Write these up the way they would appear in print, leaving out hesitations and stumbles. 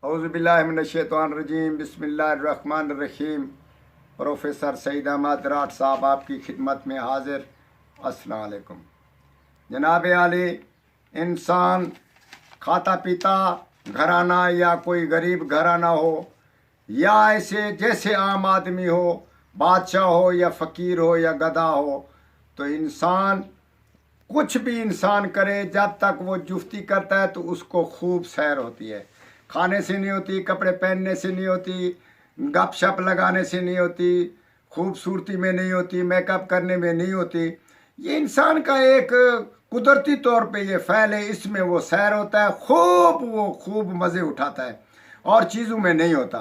औज़ुबिल्लाहिमिनश्शैतानिर्रजीम बिस्मिल्लाहिर्रहमानिर्रहीम। प्रोफेसर सईद अहमद राठ साहब आपकी खिदमत में हाजिर। अस्सलाम वालेकुम। जनाब आली, इंसान खाता पीता घराना या कोई गरीब घराना हो या ऐसे जैसे आम आदमी हो, बादशाह हो या फ़कीर हो या गधा हो, तो इंसान कुछ भी इंसान करे, जब तक वो जुफ्ती करता है तो उसको खूब सैर होती है। खाने से नहीं होती, कपड़े पहनने से नहीं होती, गपशप लगाने से नहीं होती, खूबसूरती में नहीं होती, मेकअप करने में नहीं होती। ये इंसान का एक कुदरती तौर पे ये फ़ैल है, इसमें वो सैर होता है, वो खूब मज़े उठाता है और चीज़ों में नहीं होता।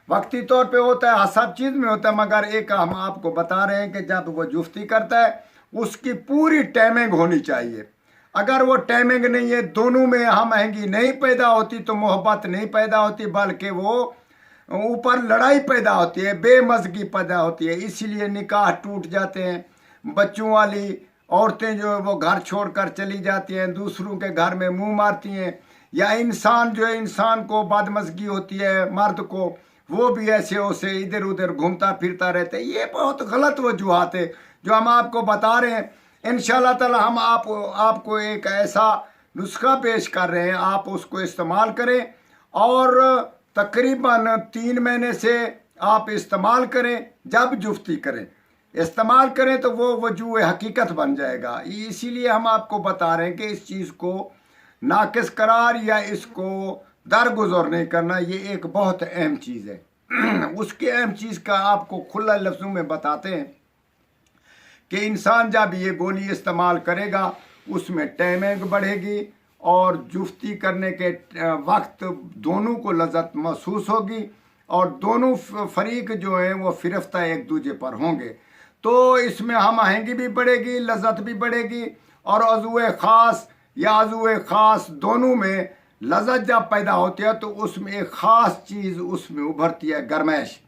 वक्ती तौर पे होता है, सब चीज़ में होता है, मगर एक हम आपको बता रहे हैं कि जब वो जुफ्ती करता है उसकी पूरी टाइमिंग होनी चाहिए। अगर वो टाइमिंग नहीं है, दोनों में हम आहंगी नहीं पैदा होती तो मोहब्बत नहीं पैदा होती, बल्कि वो ऊपर लड़ाई पैदा होती है, बेमज़गी पैदा होती है। इसीलिए निकाह टूट जाते हैं। बच्चों वाली औरतें जो है वो घर छोड़कर चली जाती हैं, दूसरों के घर में मुंह मारती हैं, या इंसान जो है, इंसान को बदमज़गी होती है, मर्द को, वो भी ऐसे उसे इधर उधर घूमता फिरता रहता है। ये बहुत गलत वजूहात है जो हम आपको बता रहे हैं। इंशाअल्लाह ताला हम आपको एक ऐसा नुस्खा पेश कर रहे हैं, आप उसको इस्तेमाल करें और तकरीबन 3 महीने से आप इस्तेमाल करें। जब जुफ्ती करें, इस्तेमाल करें तो वो वजूह हकीकत बन जाएगा। इसीलिए हम आपको बता रहे हैं कि इस चीज़ को नाकिस करार या इसको दरगुजर नहीं करना, ये एक बहुत अहम चीज़ है। उसकी अहम चीज़ का आपको खुला लफ्ज़ों में बताते हैं कि इंसान जब ये गोली इस्तेमाल करेगा उसमें टाइमिंग बढ़ेगी और जुफ्ती करने के वक्त दोनों को लज़्ज़त महसूस होगी और दोनों फरीक जो हैं वो फ़िरफ़्ता एक दूसरे पर होंगे। तो इसमें हम आहंगी भी बढ़ेगी, लज़्ज़त भी बढ़ेगी और अज़ुए ख़ास या अज़ुए ख़ास दोनों में लज़्ज़त जब पैदा होती है तो उसमें एक ख़ास चीज़ उसमें उभरती है, गरमाइश।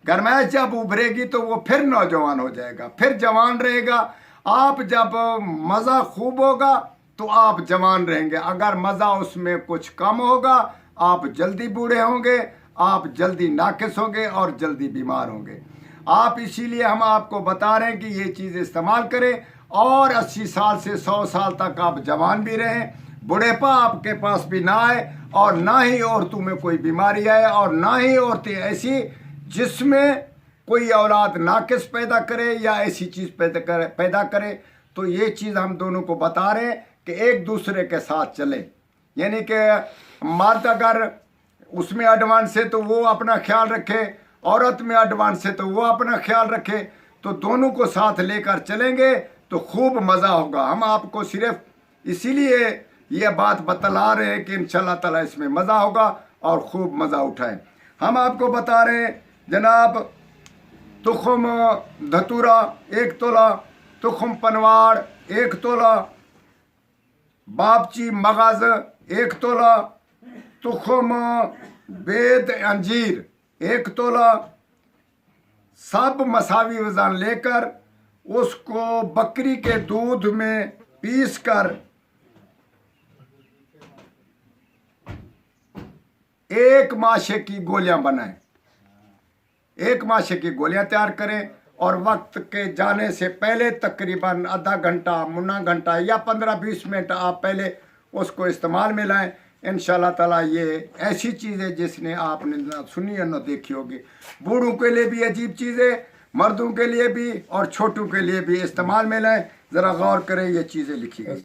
गरमाइश जब उभरेगी तो वो फिर नौजवान हो जाएगा, फिर जवान रहेगा। आप जब मज़ा खूब होगा तो आप जवान रहेंगे, अगर मज़ा उसमें कुछ कम होगा आप जल्दी बूढ़े होंगे, आप जल्दी नाकिस होंगे और जल्दी बीमार होंगे। आप इसीलिए हम आपको बता रहे हैं कि ये चीज़ इस्तेमाल करें और 80 साल से 100 साल तक आप जवान भी रहें, बुढ़ेपा आपके पास भी ना आए और ना ही औरतों में कोई बीमारी आए और ना ही औरतें ऐसी जिसमें कोई औलाद नाकिस पैदा करे या ऐसी चीज़ पैदा करे। तो ये चीज़ हम दोनों को बता रहे हैं कि एक दूसरे के साथ चले, यानी कि मर्द अगर उसमें एडवांस है तो वो अपना ख्याल रखे, औरत में एडवांस है तो वो अपना ख्याल रखे, तो दोनों को साथ लेकर चलेंगे तो खूब मज़ा होगा। हम आपको सिर्फ इसीलिए ये बात बतला रहे हैं कि इंशाअल्लाह ताला इसमें मज़ा होगा और खूब मज़ा उठाएं। हम आपको बता रहे हैं जनाब, तुखम धतूरा 1 तोला, तुखम पनवाड़ 1 तोला, बापची मगज़ 1 तोला, तुखम बेद अंजीर 1 तोला, सब मसावी वज़न लेकर उसको बकरी के दूध में पीस कर 1 माशे की गोलियां बनाएं, 1 माशे की गोलियां तैयार करें और वक्त के जाने से पहले तकरीबन आधा घंटा, मुन्ना घंटा या 15-20 मिनट आप पहले उसको इस्तेमाल में लाएं। इंशाअल्लाह ताला ये ऐसी चीज़ है जिसने आपने ना सुनी और ना देखी होगी। बूढ़ों के लिए भी अजीब चीज़ है, मर्दों के लिए भी और छोटों के लिए भी इस्तेमाल में लाएं। ज़रा गौर करें, ये चीज़ें लिखी गई।